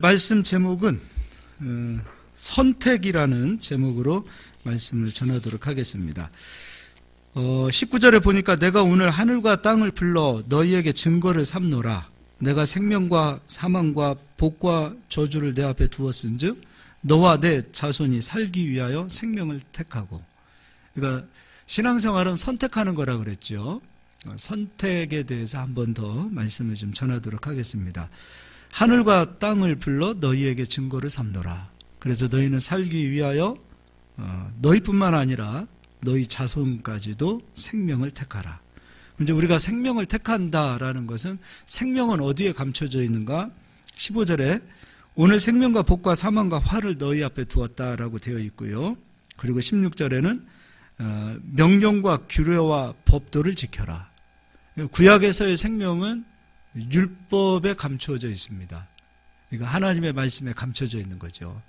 말씀 제목은 선택이라는 제목으로 말씀을 전하도록 하겠습니다. 19절에 보니까 내가 오늘 하늘과 땅을 불러 너희에게 증거를 삼노라. 내가 생명과 사망과 복과 저주를 내 앞에 두었은즉 너와 내 자손이 살기 위하여 생명을 택하고. 그러니까 신앙생활은 선택하는 거라 그랬죠. 선택에 대해서 한 번 더 말씀을 좀 전하도록 하겠습니다. 하늘과 땅을 불러 너희에게 증거를 삼노라. 그래서 너희는 살기 위하여 너희뿐만 아니라 너희 자손까지도 생명을 택하라. 이제 우리가 생명을 택한다라는 것은 생명은 어디에 감춰져 있는가? 15절에 오늘 생명과 복과 사망과 화를 너희 앞에 두었다라고 되어 있고요. 그리고 16절에는 명령과 규례와 법도를 지켜라. 구약에서의 생명은 율법에 감춰져 있습니다. 그러니까 하나님의 말씀에 감춰져 있는 거죠.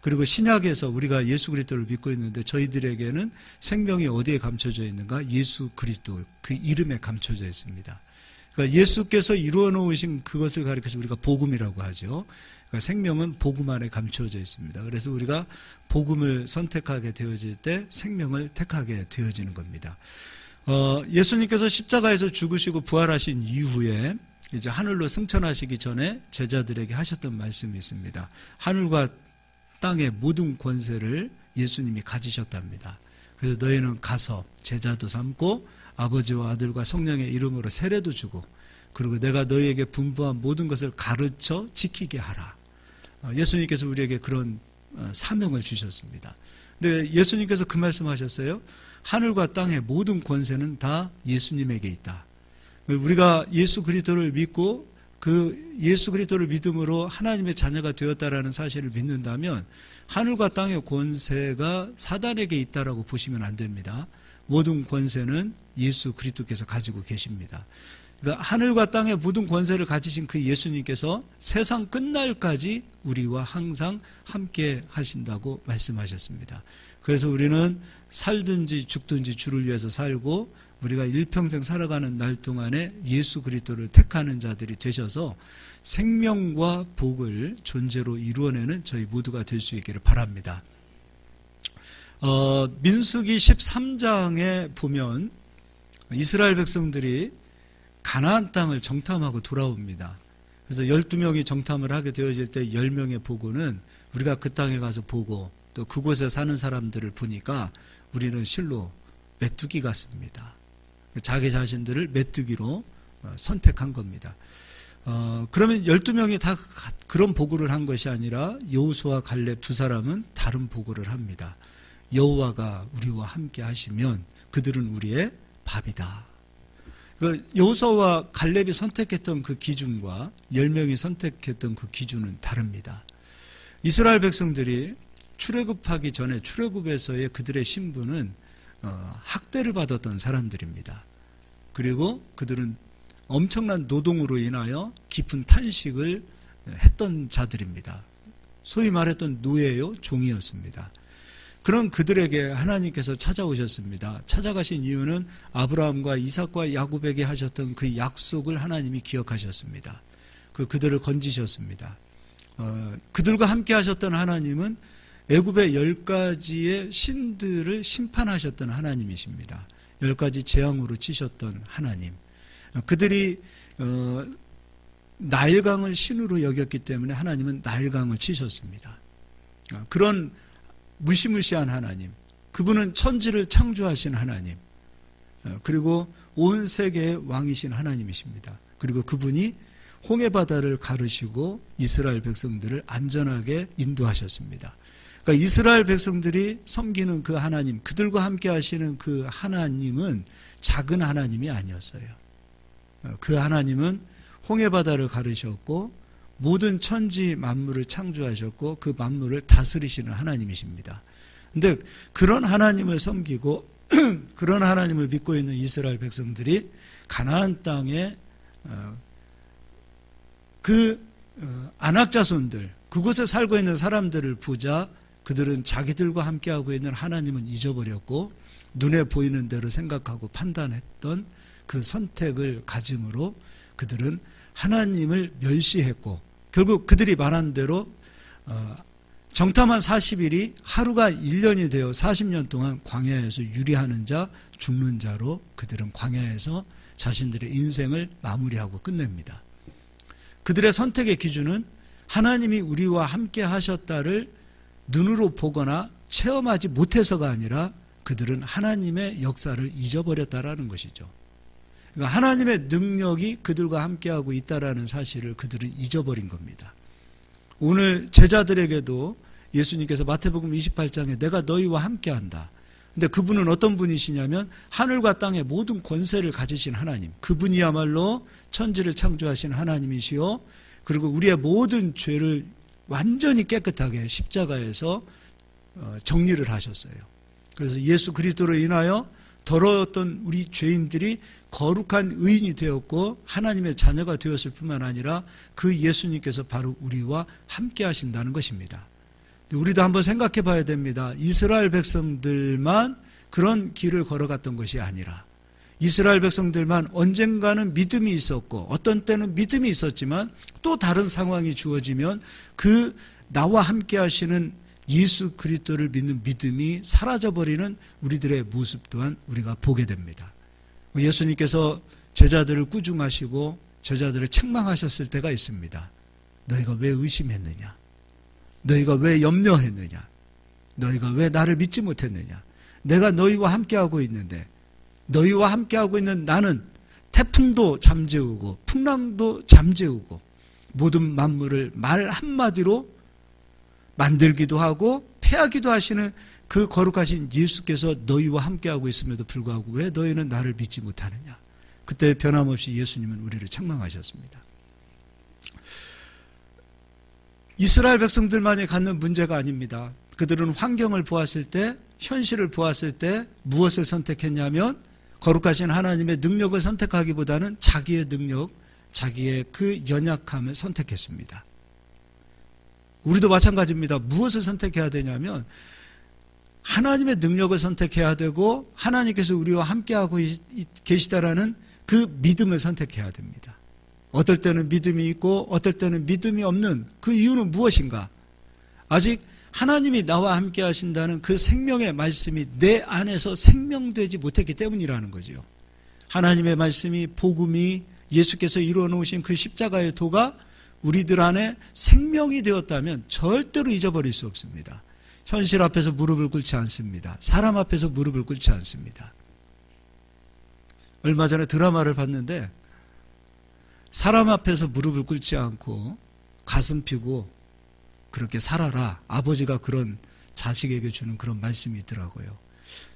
그리고 신약에서 우리가 예수 그리스도를 믿고 있는데 저희들에게는 생명이 어디에 감춰져 있는가? 예수 그리스도 그 이름에 감춰져 있습니다. 그러니까 예수께서 이루어 놓으신 그것을 가리켜서 우리가 복음이라고 하죠. 그러니까 생명은 복음 안에 감춰져 있습니다. 그래서 우리가 복음을 선택하게 되어질 때 생명을 택하게 되어지는 겁니다. 예수님께서 십자가에서 죽으시고 부활하신 이후에 이제 하늘로 승천하시기 전에 제자들에게 하셨던 말씀이 있습니다. 하늘과 땅의 모든 권세를 예수님이 가지셨답니다. 그래서 너희는 가서 제자도 삼고 아버지와 아들과 성령의 이름으로 세례도 주고 그리고 내가 너희에게 분부한 모든 것을 가르쳐 지키게 하라. 예수님께서 우리에게 그런 사명을 주셨습니다. 근데 예수님께서 그 말씀하셨어요. 하늘과 땅의 모든 권세는 다 예수님에게 있다. 우리가 예수 그리스도를 믿고 그 예수 그리스도를 믿음으로 하나님의 자녀가 되었다라는 사실을 믿는다면 하늘과 땅의 권세가 사단에게 있다라고 보시면 안 됩니다. 모든 권세는 예수 그리스도께서 가지고 계십니다. 그러니까 하늘과 땅의 모든 권세를 가지신 그 예수님께서 세상 끝날까지 우리와 항상 함께 하신다고 말씀하셨습니다. 그래서 우리는 살든지 죽든지 주를 위해서 살고 우리가 일평생 살아가는 날 동안에 예수 그리스도를 택하는 자들이 되셔서 생명과 복을 존재로 이루어내는 저희 모두가 될 수 있기를 바랍니다. 민수기 13장에 보면 이스라엘 백성들이 가나안 땅을 정탐하고 돌아옵니다. 그래서 12명이 정탐을 하게 되어질 때 10명의 보고는 우리가 그 땅에 가서 보고 또 그곳에 사는 사람들을 보니까 우리는 실로 메뚜기 같습니다. 자기 자신들을 메뚜기로 선택한 겁니다. 그러면 12명이 다 그런 보고를 한 것이 아니라 여호수아 갈렙 두 사람은 다른 보고를 합니다. 여호와가 우리와 함께 하시면 그들은 우리의 밥이다. 여호수아와 갈렙이 선택했던 그 기준과 10명이 선택했던 그 기준은 다릅니다. 이스라엘 백성들이 출애굽하기 전에 출애굽에서의 그들의 신분은 학대를 받았던 사람들입니다. 그리고 그들은 엄청난 노동으로 인하여 깊은 탄식을 했던 자들입니다. 소위 말했던 노예요, 종이었습니다. 그런 그들에게 하나님께서 찾아오셨습니다. 찾아가신 이유는 아브라함과 이삭과 야곱에게 하셨던 그 약속을 하나님이 기억하셨습니다. 그들을 건지셨습니다. 그들과 함께 하셨던 하나님은 애굽의 10가지의 신들을 심판하셨던 하나님이십니다. 10가지 재앙으로 치셨던 하나님. 그들이 나일강을 신으로 여겼기 때문에 하나님은 나일강을 치셨습니다. 그런 무시무시한 하나님, 그분은 천지를 창조하신 하나님, 그리고 온 세계의 왕이신 하나님이십니다. 그리고 그분이 홍해바다를 가르시고 이스라엘 백성들을 안전하게 인도하셨습니다. 그러니까 이스라엘 백성들이 섬기는 그 하나님, 그들과 함께 하시는 그 하나님은 작은 하나님이 아니었어요. 그 하나님은 홍해바다를 가르셨고 모든 천지 만물을 창조하셨고 그 만물을 다스리시는 하나님이십니다. 그런데 그런 하나님을 섬기고 그런 하나님을 믿고 있는 이스라엘 백성들이 가나안 땅에 그 아낙 자손들, 그곳에 살고 있는 사람들을 보자 그들은 자기들과 함께하고 있는 하나님은 잊어버렸고 눈에 보이는 대로 생각하고 판단했던 그 선택을 가짐으로 그들은 하나님을 멸시했고 결국 그들이 말한 대로 정탐한 40일이 하루가 1년이 되어 40년 동안 광야에서 유리하는 자, 죽는 자로 그들은 광야에서 자신들의 인생을 마무리하고 끝냅니다. 그들의 선택의 기준은 하나님이 우리와 함께 하셨다를 눈으로 보거나 체험하지 못해서가 아니라 그들은 하나님의 역사를 잊어버렸다라는 것이죠. 그러니까 하나님의 능력이 그들과 함께하고 있다라는 사실을 그들은 잊어버린 겁니다. 오늘 제자들에게도 예수님께서 마태복음 28장에 내가 너희와 함께한다. 근데 그분은 어떤 분이시냐면 하늘과 땅의 모든 권세를 가지신 하나님, 그분이야말로 천지를 창조하신 하나님이시요, 그리고 우리의 모든 죄를 완전히 깨끗하게 십자가에서 정리를 하셨어요. 그래서 예수 그리스도로 인하여 더러웠던 우리 죄인들이 거룩한 의인이 되었고 하나님의 자녀가 되었을 뿐만 아니라 그 예수님께서 바로 우리와 함께 하신다는 것입니다. 우리도 한번 생각해 봐야 됩니다. 이스라엘 백성들만 그런 길을 걸어갔던 것이 아니라 이스라엘 백성들만 언젠가는 믿음이 있었고 어떤 때는 믿음이 있었지만 또 다른 상황이 주어지면 그 나와 함께 하시는 예수 그리스도를 믿는 믿음이 사라져버리는 우리들의 모습 또한 우리가 보게 됩니다. 예수님께서 제자들을 꾸중하시고 제자들을 책망하셨을 때가 있습니다. 너희가 왜 의심했느냐? 너희가 왜 염려했느냐? 너희가 왜 나를 믿지 못했느냐? 내가 너희와 함께하고 있는데 너희와 함께하고 있는 나는 태풍도 잠재우고 풍랑도 잠재우고 모든 만물을 말 한마디로 만들기도 하고 폐하기도 하시는 그 거룩하신 예수께서 너희와 함께하고 있음에도 불구하고 왜 너희는 나를 믿지 못하느냐? 그때 변함없이 예수님은 우리를 책망하셨습니다. 이스라엘 백성들만이 갖는 문제가 아닙니다. 그들은 환경을 보았을 때, 현실을 보았을 때 무엇을 선택했냐면 거룩하신 하나님의 능력을 선택하기보다는 자기의 능력, 자기의 그 연약함을 선택했습니다. 우리도 마찬가지입니다. 무엇을 선택해야 되냐면 하나님의 능력을 선택해야 되고 하나님께서 우리와 함께하고 계시다라는 그 믿음을 선택해야 됩니다. 어떨 때는 믿음이 있고 어떨 때는 믿음이 없는 그 이유는 무엇인가? 아직 하나님이 나와 함께 하신다는 그 생명의 말씀이 내 안에서 생명되지 못했기 때문이라는 거죠. 하나님의 말씀이 복음이 예수께서 이루어 놓으신 그 십자가의 도가 우리들 안에 생명이 되었다면 절대로 잊어버릴 수 없습니다. 현실 앞에서 무릎을 꿇지 않습니다. 사람 앞에서 무릎을 꿇지 않습니다. 얼마 전에 드라마를 봤는데 사람 앞에서 무릎을 꿇지 않고 가슴 펴고 그렇게 살아라. 아버지가 그런 자식에게 주는 그런 말씀이 있더라고요.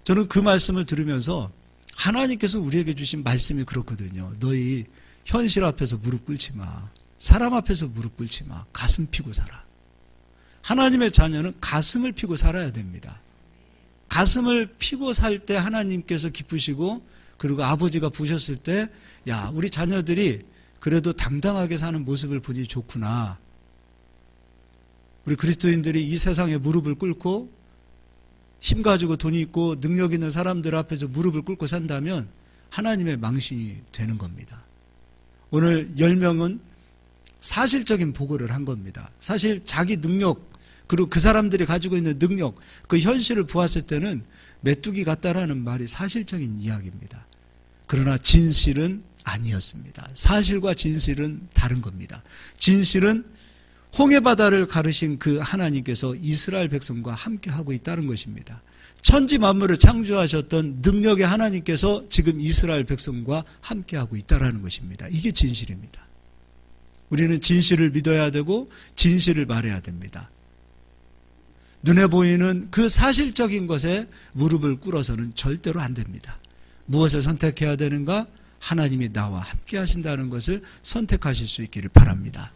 저는 그 말씀을 들으면서 하나님께서 우리에게 주신 말씀이 그렇거든요. 너희 현실 앞에서 무릎 꿇지 마. 사람 앞에서 무릎 꿇지 마. 가슴 펴고 살아. 하나님의 자녀는 가슴을 펴고 살아야 됩니다. 가슴을 펴고 살 때 하나님께서 기쁘시고 그리고 아버지가 보셨을 때 야, 우리 자녀들이 그래도 당당하게 사는 모습을 보니 좋구나. 우리 그리스도인들이 이 세상에 무릎을 꿇고 힘 가지고 돈이 있고 능력 있는 사람들 앞에서 무릎을 꿇고 산다면 하나님의 망신이 되는 겁니다. 오늘 10명은 사실적인 보고를 한 겁니다. 사실 자기 능력 그리고 그 사람들이 가지고 있는 능력 그 현실을 보았을 때는 메뚜기 같다라는 말이 사실적인 이야기입니다. 그러나 진실은 아니었습니다. 사실과 진실은 다른 겁니다. 진실은 홍해바다를 가르신 그 하나님께서 이스라엘 백성과 함께하고 있다는 것입니다. 천지 만물을 창조하셨던 능력의 하나님께서 지금 이스라엘 백성과 함께하고 있다는 것입니다. 이게 진실입니다. 우리는 진실을 믿어야 되고 진실을 말해야 됩니다. 눈에 보이는 그 사실적인 것에 무릎을 꿇어서는 절대로 안 됩니다. 무엇을 선택해야 되는가? 하나님이 나와 함께 하신다는 것을 선택하실 수 있기를 바랍니다.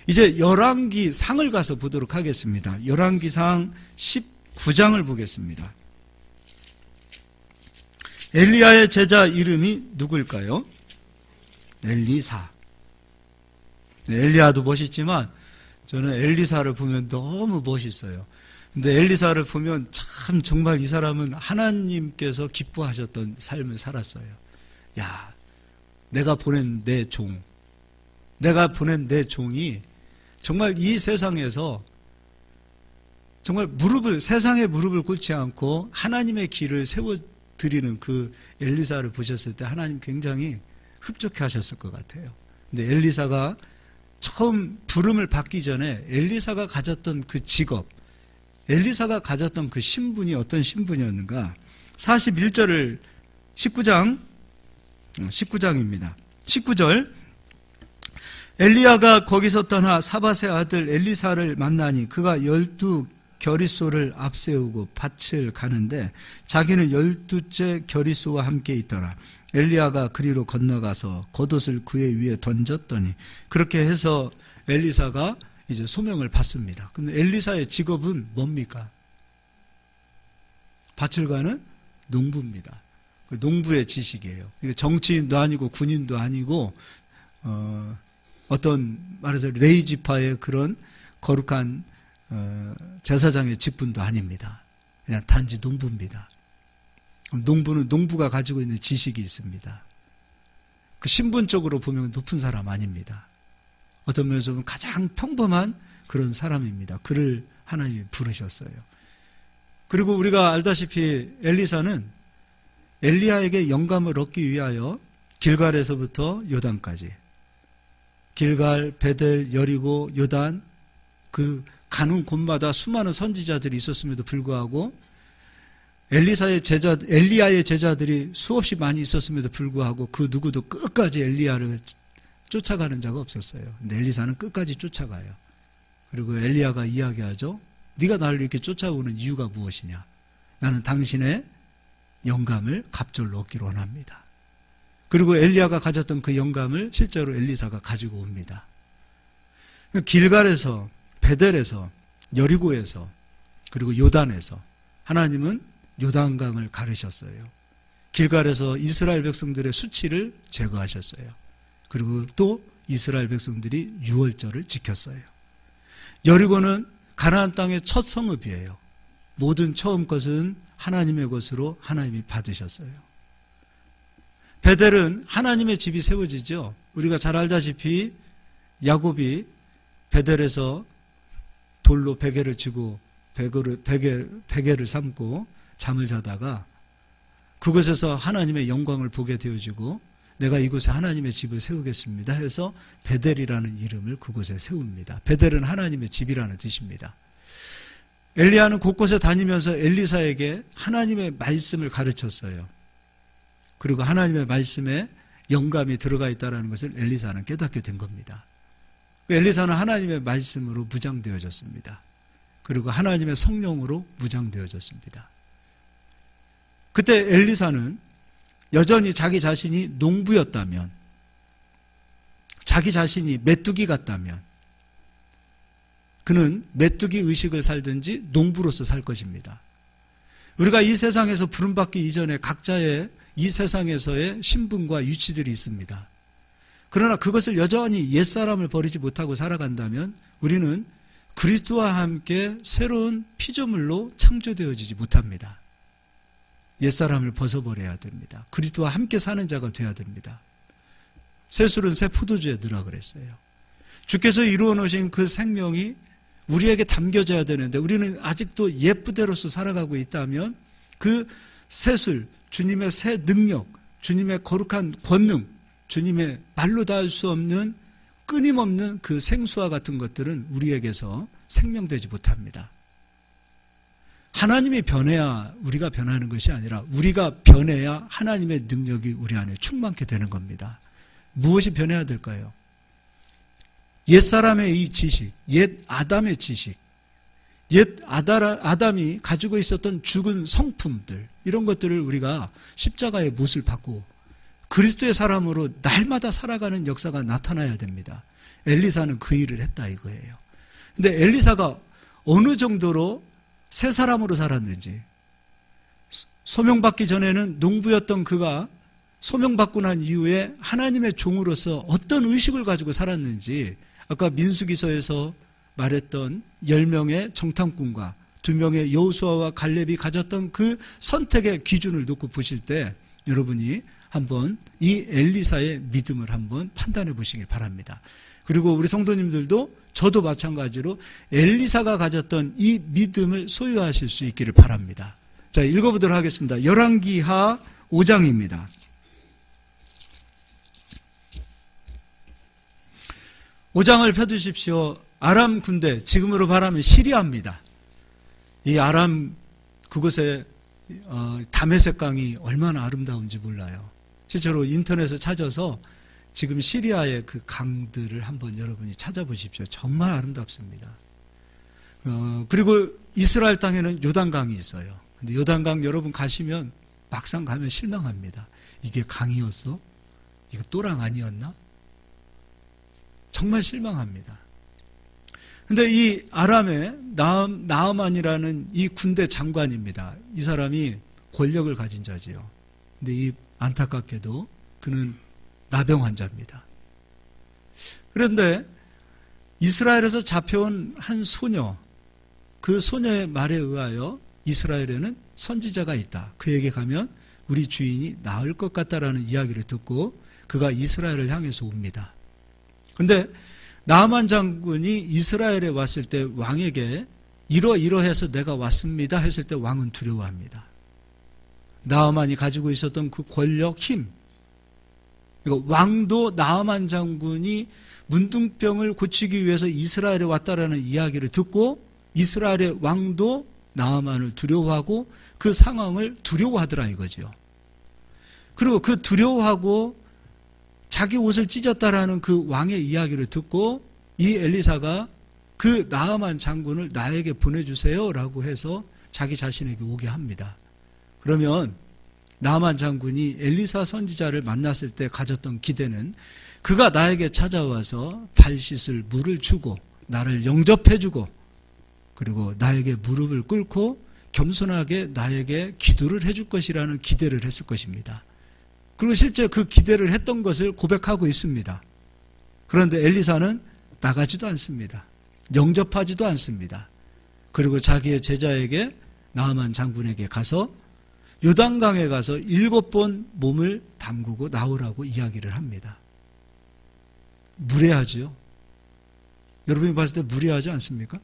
이제 열왕기 상을 가서 보도록 하겠습니다. 열왕기 상 19장을 보겠습니다. 엘리야의 제자 이름이 누구일까요? 엘리사. 엘리야도 멋있지만 저는 엘리사를 보면 너무 멋있어요. 근데 엘리사를 보면 참 정말 이 사람은 하나님께서 기뻐하셨던 삶을 살았어요. 야, 내가 보낸 내 종이 정말 이 세상에서 정말 세상의 무릎을 꿇지 않고 하나님의 길을 세워드리는 그 엘리사를 보셨을 때 하나님 굉장히 흡족해 하셨을 것 같아요. 근데 엘리사가 처음 부름을 받기 전에 엘리사가 가졌던 그 직업, 엘리사가 가졌던 그 신분이 어떤 신분이었는가? 41절을 19장입니다. 19절. 엘리야가 거기서 떠나 사밧의 아들 엘리사를 만나니 그가 12 겨리소를 앞세우고 밭을 가는데 자기는 12째 겨리소와 함께 있더라. 엘리야가 그리로 건너가서 겉옷을 그의 위에 던졌더니 그렇게 해서 엘리사가 이제 소명을 받습니다. 근데 엘리사의 직업은 뭡니까? 밭을 가는 농부입니다. 농부의 지식이에요. 정치인도 아니고 군인도 아니고 어떤 말해서 레이지파의 그런 거룩한 제사장의 직분도 아닙니다. 그냥 단지 농부입니다. 농부는 농부가 가지고 있는 지식이 있습니다. 그 신분적으로 보면 높은 사람 아닙니다. 어떤 면에서 보면 가장 평범한 그런 사람입니다. 그를 하나님이 부르셨어요. 그리고 우리가 알다시피 엘리사는 엘리야에게 영감을 얻기 위하여 길갈에서부터 요단까지, 길갈, 베델, 여리고, 요단, 그 가는 곳마다 수많은 선지자들이 있었음에도 불구하고 엘리야의 제자들이 수없이 많이 있었음에도 불구하고 그 누구도 끝까지 엘리야를 쫓아가는 자가 없었어요. 근데 엘리사는 끝까지 쫓아가요. 그리고 엘리야가 이야기하죠. 네가 나를 이렇게 쫓아오는 이유가 무엇이냐? 나는 당신의 영감을 갑절로 얻기로 원합니다. 그리고 엘리야가 가졌던 그 영감을 실제로 엘리사가 가지고 옵니다. 길갈에서, 베델에서, 여리고에서, 그리고 요단에서 하나님은 요단강을 가르셨어요. 길갈에서 이스라엘 백성들의 수치를 제거하셨어요. 그리고 또 이스라엘 백성들이 유월절을 지켰어요. 여리고는 가나안 땅의 첫 성읍이에요. 모든 처음 것은 하나님의 것으로 하나님이 받으셨어요. 베델은 하나님의 집이 세워지죠. 우리가 잘 알다시피 야곱이 베델에서 돌로 베개를 치고 베개를 삼고 잠을 자다가 그곳에서 하나님의 영광을 보게 되어지고 내가 이곳에 하나님의 집을 세우겠습니다 해서 베델이라는 이름을 그곳에 세웁니다. 베델은 하나님의 집이라는 뜻입니다. 엘리야는 곳곳에 다니면서 엘리사에게 하나님의 말씀을 가르쳤어요. 그리고 하나님의 말씀에 영감이 들어가 있다는 것을 엘리사는 깨닫게 된 겁니다. 엘리사는 하나님의 말씀으로 무장되어졌습니다. 그리고 하나님의 성령으로 무장되어졌습니다. 그때 엘리사는 여전히 자기 자신이 농부였다면, 자기 자신이 메뚜기 같다면 그는 메뚜기 의식을 살든지 농부로서 살 것입니다. 우리가 이 세상에서 부름받기 이전에 각자의 이 세상에서의 신분과 위치들이 있습니다. 그러나 그것을 여전히 옛사람을 버리지 못하고 살아간다면 우리는 그리스도와 함께 새로운 피조물로 창조되어지지 못합니다. 옛사람을 벗어버려야 됩니다. 그리스도와 함께 사는 자가 되어야 됩니다. 새술은 새 포도주에 넣으라 그랬어요. 주께서 이루어 놓으신 그 생명이 우리에게 담겨져야 되는데 우리는 아직도 옛부대로서 살아가고 있다면 그 새술, 주님의 새 능력, 주님의 거룩한 권능, 주님의 말로 다 할 수 없는 끊임없는 그 생수와 같은 것들은 우리에게서 생명되지 못합니다. 하나님이 변해야 우리가 변하는 것이 아니라 우리가 변해야 하나님의 능력이 우리 안에 충만케 되는 겁니다. 무엇이 변해야 될까요? 옛사람의 이 지식, 옛 아담의 지식, 옛 아담이 가지고 있었던 죽은 성품들, 이런 것들을 우리가 십자가의 못을 받고 그리스도의 사람으로 날마다 살아가는 역사가 나타나야 됩니다. 엘리사는 그 일을 했다 이거예요. 근데 엘리사가 어느 정도로 새 사람으로 살았는지, 소명받기 전에는 농부였던 그가 소명받고 난 이후에 하나님의 종으로서 어떤 의식을 가지고 살았는지, 아까 민수기서에서 말했던 10명의 정탐꾼과 2명의 여호수아와 갈렙이 가졌던 그 선택의 기준을 놓고 보실 때 여러분이 한번 이 엘리사의 믿음을 한번 판단해 보시길 바랍니다. 그리고 우리 성도님들도 저도 마찬가지로 엘리사가 가졌던 이 믿음을 소유하실 수 있기를 바랍니다. 자, 읽어보도록 하겠습니다. 열왕기하 5장입니다. (5장을) 펴두십시오. 아람 군대, 지금으로 말하면 시리아입니다. 이 아람 그곳에 다메섹 강이 얼마나 아름다운지 몰라요. 실제로 인터넷에 찾아서 지금 시리아의 그 강들을 한번 여러분이 찾아보십시오. 정말 아름답습니다. 그리고 이스라엘 땅에는 요단강이 있어요. 근데 요단강 여러분 가시면 막상 가면 실망합니다. 이게 강이었어? 이거 또랑 아니었나? 정말 실망합니다. 근데 이 아람의 나아만이라는 이 군대 장관입니다. 이 사람이 권력을 가진 자지요. 근데 이 안타깝게도 그는 나병 환자입니다. 그런데 이스라엘에서 잡혀온 한 소녀, 그 소녀의 말에 의하여 이스라엘에는 선지자가 있다. 그에게 가면 우리 주인이 나을 것 같다라는 이야기를 듣고 그가 이스라엘을 향해서 옵니다. 그런데 나아만 장군이 이스라엘에 왔을 때 왕에게 이러이러해서 내가 왔습니다 했을 때 왕은 두려워합니다. 나아만이 가지고 있었던 그 권력, 힘, 왕도 나아만 장군이 문둥병을 고치기 위해서 이스라엘에 왔다라는 이야기를 듣고 이스라엘의 왕도 나아만을 두려워하고 그 상황을 두려워하더라 이거죠. 그리고 그 두려워하고 자기 옷을 찢었다라는 그 왕의 이야기를 듣고 이 엘리사가 그 나아만 장군을 나에게 보내주세요라고 해서 자기 자신에게 오게 합니다. 그러면 나아만 장군이 엘리사 선지자를 만났을 때 가졌던 기대는 그가 나에게 찾아와서 발 씻을 물을 주고 나를 영접해주고 그리고 나에게 무릎을 꿇고 겸손하게 나에게 기도를 해줄 것이라는 기대를 했을 것입니다. 그리고 실제 그 기대를 했던 것을 고백하고 있습니다. 그런데 엘리사는 나가지도 않습니다. 영접하지도 않습니다. 그리고 자기의 제자에게 나아만 장군에게 가서 요단강에 가서 7번 몸을 담그고 나오라고 이야기를 합니다. 무례하지요? 여러분이 봤을 때 무례하지 않습니까?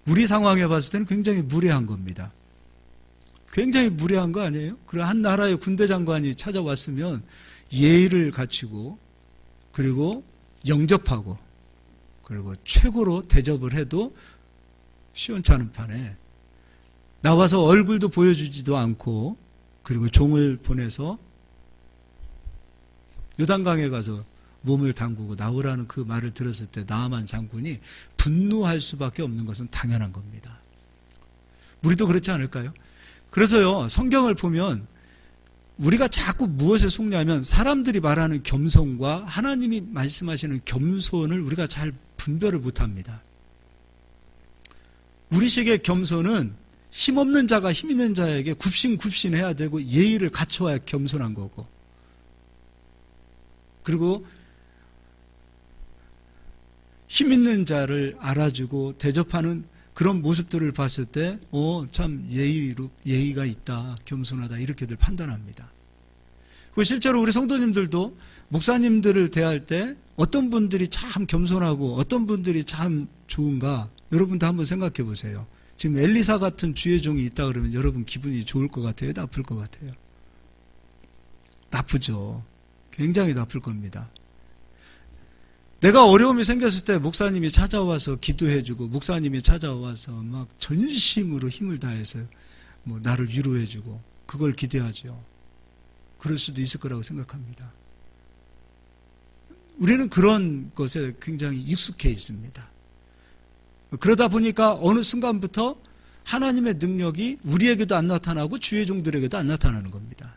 우리 상황에 봤을 때는 굉장히 무례한 겁니다. 굉장히 무례한 거 아니에요? 그리고 한 나라의 군대 장관이 찾아왔으면 예의를 갖추고 그리고 영접하고 그리고 최고로 대접을 해도 시원찮은 판에 나와서 얼굴도 보여주지도 않고 그리고 종을 보내서 요단강에 가서 몸을 담그고 나오라는 그 말을 들었을 때 나아만 장군이 분노할 수밖에 없는 것은 당연한 겁니다. 우리도 그렇지 않을까요? 그래서요, 성경을 보면 우리가 자꾸 무엇에 속냐면 사람들이 말하는 겸손과 하나님이 말씀하시는 겸손을 우리가 잘 분별을 못합니다. 우리식의 겸손은 힘없는 자가 힘 있는 자에게 굽신굽신해야 되고 예의를 갖춰야 겸손한 거고 그리고 힘 있는 자를 알아주고 대접하는 그런 모습들을 봤을 때 참 예의가 있다, 겸손하다 이렇게들 판단합니다. 그리고 실제로 우리 성도님들도 목사님들을 대할 때 어떤 분들이 참 겸손하고 어떤 분들이 참 좋은가 여러분도 한번 생각해 보세요. 지금 엘리사 같은 주의 종이 있다 그러면 여러분 기분이 좋을 것 같아요? 나쁠 것 같아요? 나쁘죠. 굉장히 나쁠 겁니다. 내가 어려움이 생겼을 때 목사님이 찾아와서 기도해주고 목사님이 찾아와서 막 전심으로 힘을 다해서 나를 위로해주고 그걸 기대하죠. 그럴 수도 있을 거라고 생각합니다. 우리는 그런 것에 굉장히 익숙해 있습니다. 그러다 보니까 어느 순간부터 하나님의 능력이 우리에게도 안 나타나고 주의 종들에게도 안 나타나는 겁니다.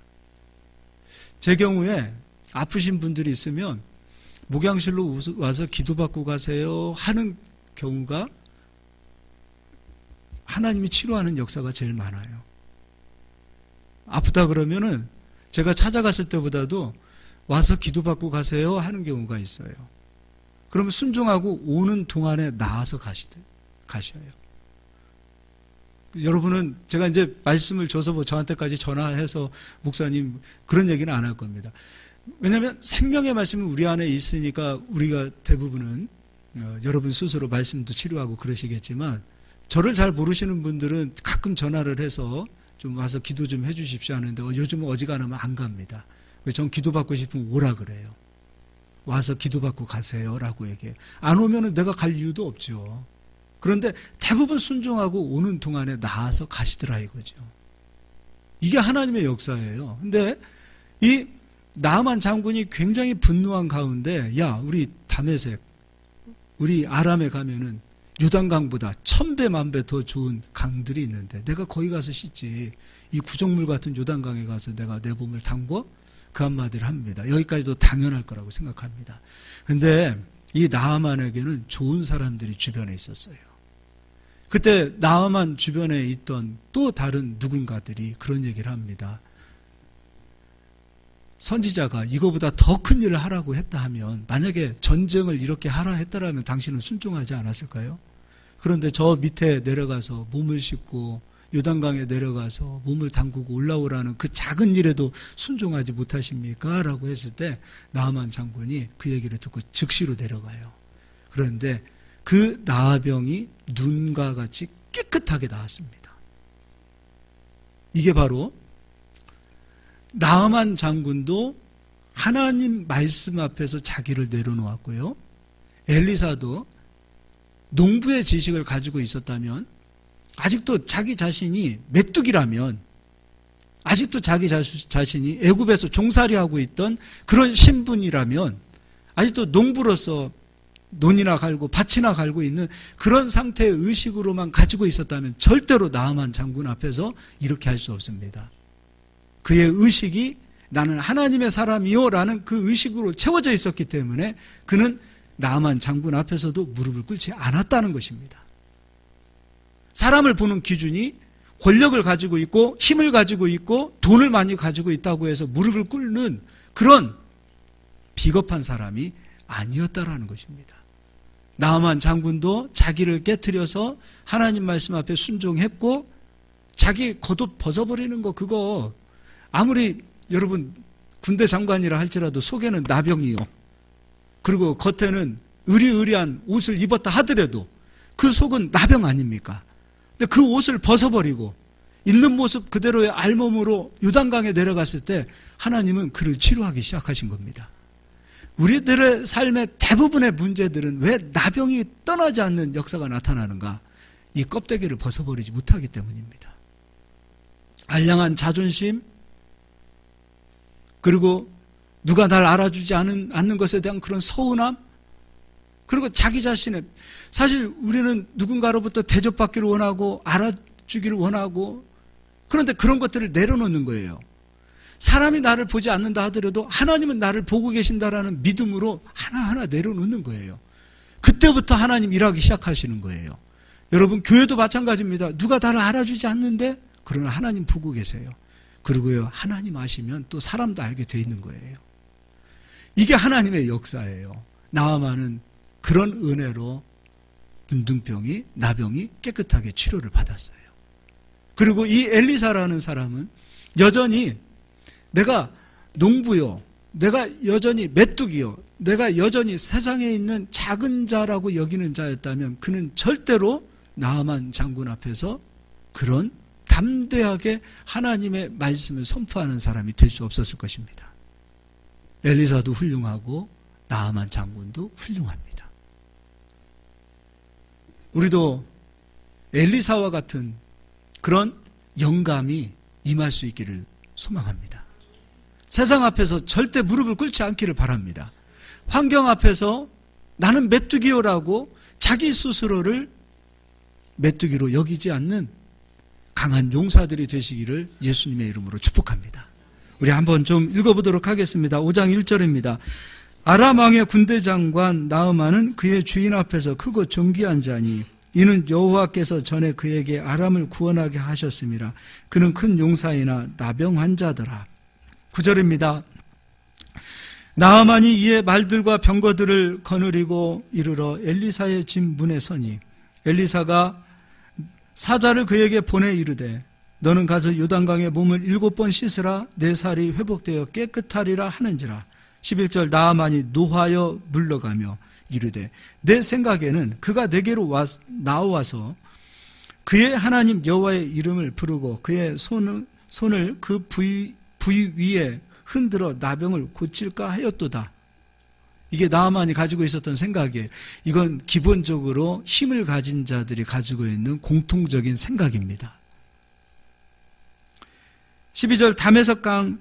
제 경우에 아프신 분들이 있으면 목양실로 와서 기도받고 가세요 하는 경우가 하나님이 치료하는 역사가 제일 많아요. 아프다 그러면은 제가 찾아갔을 때보다도 와서 기도받고 가세요 하는 경우가 있어요. 그러면 순종하고 오는 동안에 나아서 가셔요. 여러분은 제가 이제 말씀을 줘서 저한테까지 전화해서 목사님 그런 얘기는 안 할 겁니다. 왜냐하면 생명의 말씀은 우리 안에 있으니까 우리가 대부분은 여러분 스스로 말씀도 치료하고 그러시겠지만 저를 잘 모르시는 분들은 가끔 전화를 해서 좀 와서 기도 좀 해주십시오 하는데 요즘은 어지간하면 안 갑니다. 전 기도받고 싶으면 오라 그래요. 와서 기도받고 가세요라고 얘기해요. 안 오면은 내가 갈 이유도 없죠. 그런데 대부분 순종하고 오는 동안에 나와서 가시더라 이거죠. 이게 하나님의 역사예요. 근데 이 나아만 장군이 굉장히 분노한 가운데 야 우리 다메섹 우리 아람에 가면은 요단강보다 1000배 만배 더 좋은 강들이 있는데 내가 거기 가서 씻지 이 구정물 같은 요단강에 가서 내가 내 몸을 담궈? 그 한마디를 합니다. 여기까지도 당연할 거라고 생각합니다. 그런데 이 나아만에게는 좋은 사람들이 주변에 있었어요. 그때 나아만 주변에 있던 또 다른 누군가들이 그런 얘기를 합니다. 선지자가 이거보다 더 큰 일을 하라고 했다 하면 만약에 전쟁을 이렇게 하라 했다라면 당신은 순종하지 않았을까요? 그런데 저 밑에 내려가서 몸을 씻고 요단강에 내려가서 몸을 담그고 올라오라는 그 작은 일에도 순종하지 못하십니까? 라고 했을 때 나아만 장군이 그 얘기를 듣고 즉시로 내려가요. 그런데 그 나아병이 눈과 같이 깨끗하게 나왔습니다. 이게 바로 나아만 장군도 하나님 말씀 앞에서 자기를 내려놓았고요. 엘리사도 농부의 지식을 가지고 있었다면 아직도 자기 자신이 메뚜기라면 아직도 자기 자신이 애굽에서 종살이하고 있던 그런 신분이라면 아직도 농부로서 논이나 갈고 밭이나 갈고 있는 그런 상태의 의식으로만 가지고 있었다면 절대로 나아만 장군 앞에서 이렇게 할 수 없습니다. 그의 의식이 나는 하나님의 사람이요 라는 그 의식으로 채워져 있었기 때문에 그는 나아만 장군 앞에서도 무릎을 꿇지 않았다는 것입니다. 사람을 보는 기준이 권력을 가지고 있고 힘을 가지고 있고 돈을 많이 가지고 있다고 해서 무릎을 꿇는 그런 비겁한 사람이 아니었다라는 것입니다. 나아만 장군도 자기를 깨트려서 하나님 말씀 앞에 순종했고 자기 겉옷 벗어버리는 거 그거 아무리 여러분 군대 장관이라 할지라도 속에는 나병이요. 그리고 겉에는 으리으리한 옷을 입었다 하더라도 그 속은 나병 아닙니까? 근데 그 옷을 벗어버리고 있는 모습 그대로의 알몸으로 요단강에 내려갔을 때 하나님은 그를 치료하기 시작하신 겁니다. 우리들의 삶의 대부분의 문제들은 왜 나병이 떠나지 않는 역사가 나타나는가? 이 껍데기를 벗어버리지 못하기 때문입니다. 알량한 자존심, 그리고 누가 날 알아주지 않는 것에 대한 그런 서운함, 그리고 자기 자신의 사실 우리는 누군가로부터 대접받기를 원하고 알아주기를 원하고 그런데 그런 것들을 내려놓는 거예요. 사람이 나를 보지 않는다 하더라도 하나님은 나를 보고 계신다라는 믿음으로 하나하나 내려놓는 거예요. 그때부터 하나님 일하기 시작하시는 거예요. 여러분 교회도 마찬가지입니다. 누가 나를 알아주지 않는데 그러나 하나님 보고 계세요. 그리고요 하나님 아시면 또 사람도 알게 돼 있는 거예요. 이게 하나님의 역사예요. 나아만은 그런 은혜로 문둥병이 나병이 깨끗하게 치료를 받았어요. 그리고 이 엘리사라는 사람은 여전히 내가 농부요, 내가 여전히 메뚜기요, 내가 여전히 세상에 있는 작은 자라고 여기는 자였다면 그는 절대로 나아만 장군 앞에서 그런 담대하게 하나님의 말씀을 선포하는 사람이 될 수 없었을 것입니다. 엘리사도 훌륭하고 나아만 장군도 훌륭합니다. 우리도 엘리사와 같은 그런 영감이 임할 수 있기를 소망합니다. 세상 앞에서 절대 무릎을 꿇지 않기를 바랍니다. 환경 앞에서 나는 메뚜기요라고 자기 스스로를 메뚜기로 여기지 않는 강한 용사들이 되시기를 예수님의 이름으로 축복합니다. 우리 한번 좀 읽어보도록 하겠습니다. 5장 1절입니다. 아람 왕의 군대 장관 나아만은 그의 주인 앞에서 크고 존귀한 자니 이는 여호와께서 전에 그에게 아람을 구원하게 하셨음이라. 그는 큰 용사이나 나병 환자더라. 9절입니다. 나아만이 이에 말들과 병거들을 거느리고 이르러 엘리사의 집 문에 서니 엘리사가 사자를 그에게 보내 이르되 너는 가서 요단강에 몸을 7번 씻으라 내 살이 회복되어 깨끗하리라 하는지라. 11절 나아만이 노하여 물러가며 이르되 내 생각에는 그가 내게로 나와서 그의 하나님 여호와의 이름을 부르고 그의 손을 그 부위 위에 흔들어 나병을 고칠까 하였도다. 이게 나아만이 가지고 있었던 생각이에요. 이건 기본적으로 힘을 가진 자들이 가지고 있는 공통적인 생각입니다. 12절 다메섹 강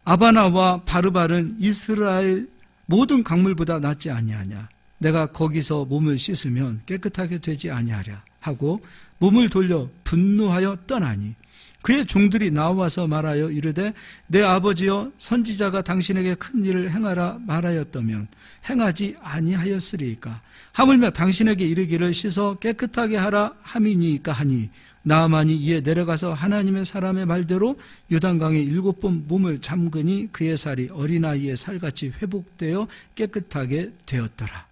아바나와 바르발은 이스라엘 모든 강물보다 낫지 아니하냐. 내가 거기서 몸을 씻으면 깨끗하게 되지 아니하랴 하고 몸을 돌려 분노하여 떠나니 그의 종들이 나와서 말하여 이르되 내 아버지여 선지자가 당신에게 큰 일을 행하라 말하였다면 행하지 아니하였으리이까. 하물며 당신에게 이르기를 씻어 깨끗하게 하라 함이니이까 하니 나아만이 이에 내려가서 하나님의 사람의 말대로 요단강에 7번 몸을 잠그니 그의 살이 어린아이의 살같이 회복되어 깨끗하게 되었더라.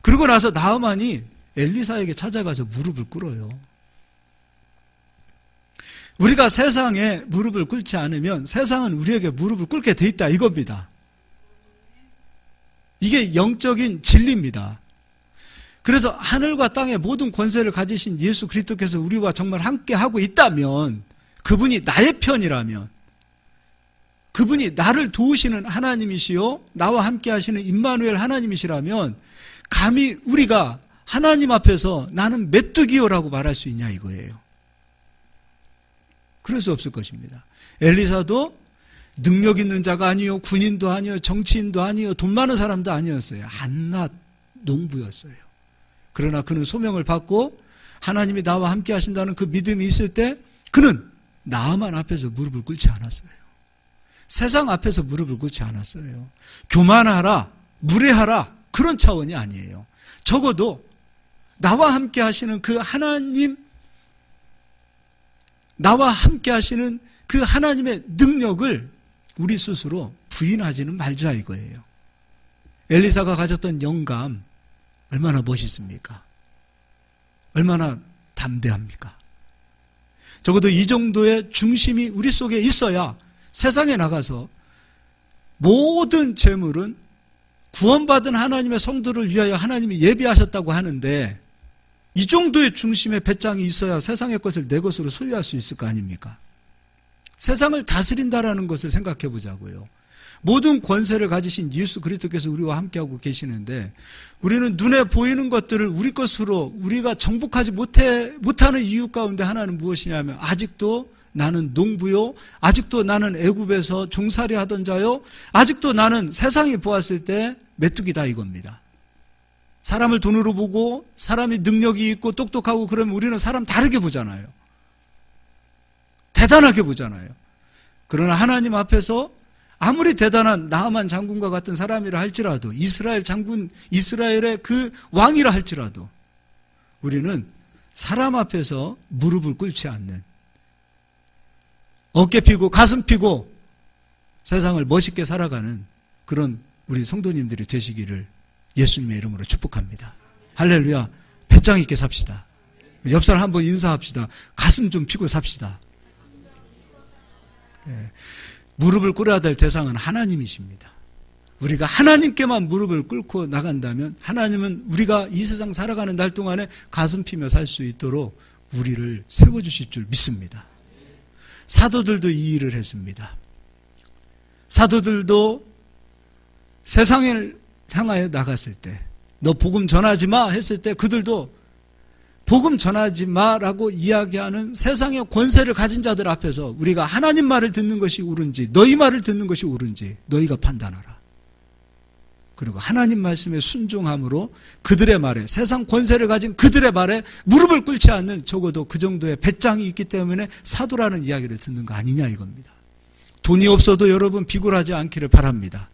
그러고 나서 나아만이 엘리사에게 찾아가서 무릎을 꿇어요. 우리가 세상에 무릎을 꿇지 않으면 세상은 우리에게 무릎을 꿇게 돼 있다 이겁니다. 이게 영적인 진리입니다. 그래서 하늘과 땅의 모든 권세를 가지신 예수 그리스도께서 우리와 정말 함께 하고 있다면, 그분이 나의 편이라면, 그분이 나를 도우시는 하나님이시요 나와 함께 하시는 임마누엘 하나님이시라면 감히 우리가 하나님 앞에서 나는 메뚜기요라고 말할 수 있냐 이거예요. 그럴 수 없을 것입니다. 엘리사도 능력 있는 자가 아니요, 군인도 아니요, 정치인도 아니요, 돈 많은 사람도 아니었어요. 한낱 농부였어요. 그러나 그는 소명을 받고 하나님이 나와 함께 하신다는 그 믿음이 있을 때 그는 나만 앞에서 무릎을 꿇지 않았어요. 세상 앞에서 무릎을 꿇지 않았어요. 교만하라, 무례하라 그런 차원이 아니에요. 적어도 나와 함께 하시는 그 하나님, 나와 함께 하시는 그 하나님의 능력을 우리 스스로 부인하지는 말자 이거예요. 엘리사가 가졌던 영감 얼마나 멋있습니까? 얼마나 담대합니까? 적어도 이 정도의 중심이 우리 속에 있어야 세상에 나가서 모든 재물은 구원받은 하나님의 성도를 위하여 하나님이 예비하셨다고 하는데 이 정도의 중심의 배짱이 있어야 세상의 것을 내 것으로 소유할 수 있을 거 아닙니까? 세상을 다스린다라는 것을 생각해 보자고요. 모든 권세를 가지신 예수 그리스도께서 우리와 함께하고 계시는데 우리는 눈에 보이는 것들을 우리 것으로 우리가 정복하지 못하는 이유 가운데 하나는 무엇이냐면 아직도 나는 농부요, 아직도 나는 애굽에서 종살이 하던 자요, 아직도 나는 세상이 보았을 때 메뚜기다 이겁니다. 사람을 돈으로 보고 사람이 능력이 있고 똑똑하고 그러면 우리는 사람 다르게 보잖아요. 대단하게 보잖아요. 그러나 하나님 앞에서 아무리 대단한 나아만 장군과 같은 사람이라 할지라도 이스라엘 장군, 이스라엘의 그 왕이라 할지라도 우리는 사람 앞에서 무릎을 꿇지 않는 어깨 피고 가슴 피고 세상을 멋있게 살아가는 그런 우리 성도님들이 되시기를 예수님의 이름으로 축복합니다. 할렐루야. 배짱 있게 삽시다. 옆 사람 한번 인사합시다. 가슴 좀 피고 삽시다. 예. 무릎을 꿇어야 될 대상은 하나님이십니다. 우리가 하나님께만 무릎을 꿇고 나간다면 하나님은 우리가 이 세상 살아가는 날 동안에 가슴 피며 살 수 있도록 우리를 세워주실 줄 믿습니다. 사도들도 이 일을 했습니다. 사도들도 세상을 향하여 나갔을 때 너 복음 전하지 마 했을 때 그들도 복음 전하지 마라고 이야기하는 세상의 권세를 가진 자들 앞에서 우리가 하나님 말을 듣는 것이 옳은지 너희 말을 듣는 것이 옳은지 너희가 판단하라. 그리고 하나님 말씀에 순종함으로 그들의 말에, 세상 권세를 가진 그들의 말에 무릎을 꿇지 않는 적어도 그 정도의 배짱이 있기 때문에 사도라는 이야기를 듣는 거 아니냐 이겁니다. 돈이 없어도 여러분 비굴하지 않기를 바랍니다.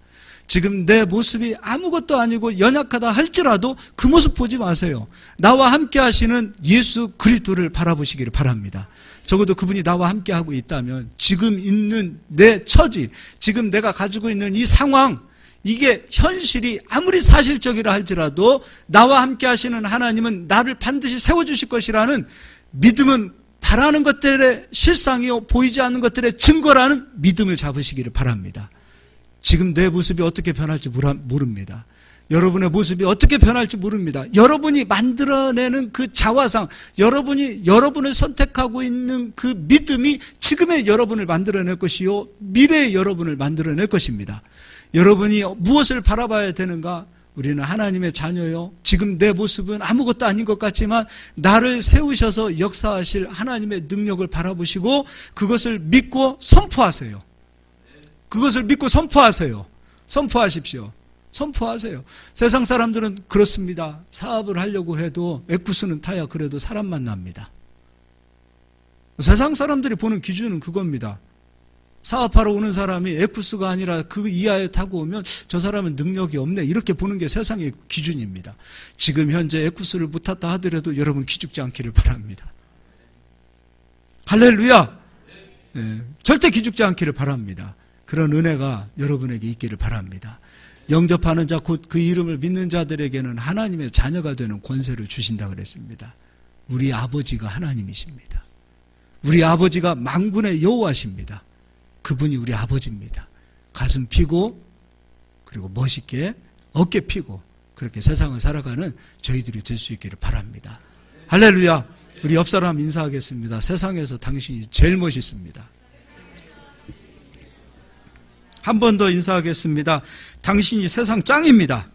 지금 내 모습이 아무것도 아니고 연약하다 할지라도 그 모습 보지 마세요. 나와 함께 하시는 예수 그리스도를 바라보시기를 바랍니다. 적어도 그분이 나와 함께 하고 있다면 지금 있는 내 처지, 지금 내가 가지고 있는 이 상황, 이게 현실이 아무리 사실적이라 할지라도 나와 함께 하시는 하나님은 나를 반드시 세워주실 것이라는 믿음은 바라는 것들의 실상이요 보이지 않는 것들의 증거라는 믿음을 잡으시기를 바랍니다. 지금 내 모습이 어떻게 변할지 모릅니다. 여러분의 모습이 어떻게 변할지 모릅니다. 여러분이 만들어내는 그 자화상, 여러분을 선택하고 있는 그 믿음이 지금의 여러분을 만들어낼 것이요, 미래의 여러분을 만들어낼 것입니다. 여러분이 무엇을 바라봐야 되는가? 우리는 하나님의 자녀요. 지금 내 모습은 아무것도 아닌 것 같지만 나를 세우셔서 역사하실 하나님의 능력을 바라보시고 그것을 믿고 선포하세요. 그것을 믿고 선포하세요. 선포하십시오. 선포하세요. 세상 사람들은 그렇습니다. 사업을 하려고 해도 에쿠스는 타야 그래도 사람 만납니다. 세상 사람들이 보는 기준은 그겁니다. 사업하러 오는 사람이 에쿠스가 아니라 그 이하에 타고 오면 저 사람은 능력이 없네, 이렇게 보는 게 세상의 기준입니다. 지금 현재 에쿠스를 못 탔다 하더라도 여러분 기죽지 않기를 바랍니다. 할렐루야. 네, 절대 기죽지 않기를 바랍니다. 그런 은혜가 여러분에게 있기를 바랍니다. 영접하는 자, 곧 그 이름을 믿는 자들에게는 하나님의 자녀가 되는 권세를 주신다 그랬습니다. 우리 아버지가 하나님이십니다. 우리 아버지가 만군의 여호와십니다. 그분이 우리 아버지입니다. 가슴 피고 그리고 멋있게 어깨 피고 그렇게 세상을 살아가는 저희들이 될 수 있기를 바랍니다. 할렐루야. 우리 옆 사람 인사하겠습니다. 세상에서 당신이 제일 멋있습니다. 한 번 더 인사하겠습니다. 당신이 세상 짱입니다.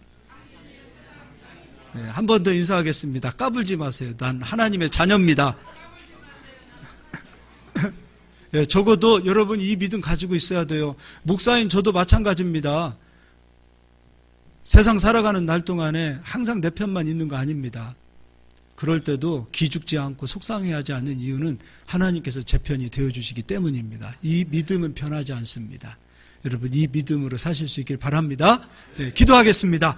네, 한 번 더 인사하겠습니다. 까불지 마세요. 난 하나님의 자녀입니다. 예, 적어도 여러분 이 믿음 가지고 있어야 돼요. 목사인 저도 마찬가지입니다. 세상 살아가는 날 동안에 항상 내 편만 있는 거 아닙니다. 그럴 때도 기죽지 않고 속상해하지 않는 이유는 하나님께서 제 편이 되어주시기 때문입니다. 이 믿음은 변하지 않습니다. 여러분 이 믿음으로 사실 수 있길 바랍니다. 예, 기도하겠습니다.